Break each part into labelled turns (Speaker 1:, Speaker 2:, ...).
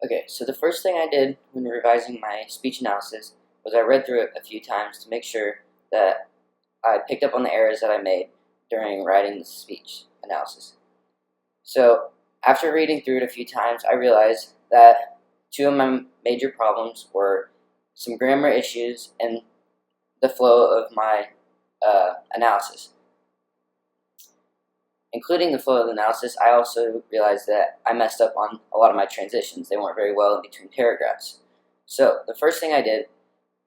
Speaker 1: Okay, so the first thing I did when revising my speech analysis was I read through it a few times to make sure that I picked up on the errors that I made during writing the speech analysis. So after reading through it a few times, I realized that two of my major problems were some grammar issues and the flow of my analysis. Including the flow of the analysis, I also realized that I messed up on a lot of my transitions. They weren't very well in between paragraphs. So the first thing I did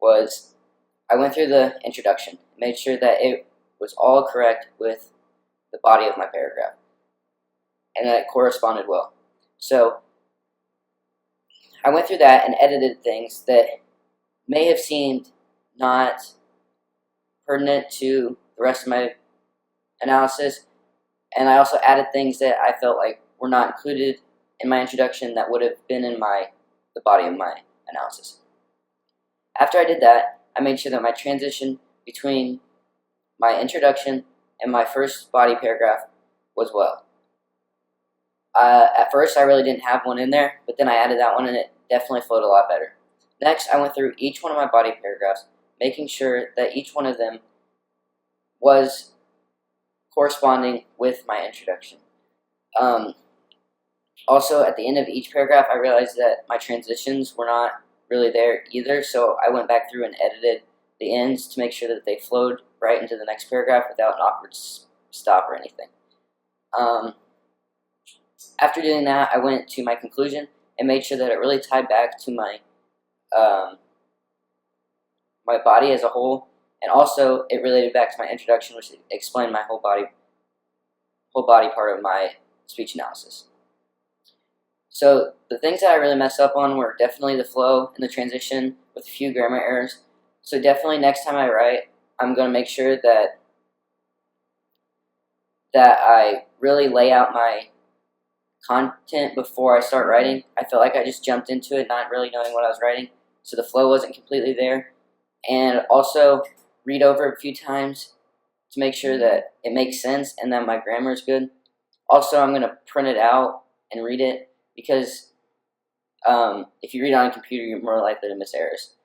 Speaker 1: was I went through the introduction, made sure that it was all correct with the body of my paragraph, and that it corresponded well. So I went through that and edited things that may have seemed not pertinent to the rest of my analysis, and I also added things that I felt like were not included in my introduction that would have been in the body of my analysis. After I did that, I made sure that my transition between my introduction and my first body paragraph was well. At first, I really didn't have one in there, but then I added that one and it definitely flowed a lot better. Next, I went through each one of my body paragraphs, making sure that each one of them was corresponding with my introduction. Also, at the end of each paragraph, I realized that my transitions were not really there either, so I went back through and edited the ends to make sure that they flowed right into the next paragraph without an awkward stop or anything. After doing that, I went to my conclusion and made sure that it really tied back to my my body as a whole, and also it related back to my introduction, which explained my whole body part of my speech analysis. So the things that I really messed up on were definitely the flow and the transition with a few grammar errors. So definitely next time I write, I'm going to make sure that I really lay out my content before I start writing. I felt like I just jumped into it not really knowing what I was writing, so the flow wasn't completely there. And also read over it a few times to make sure that it makes sense and that my grammar is good. Also, I'm going to print it out and read it because if you read it on a computer, you're more likely to miss errors.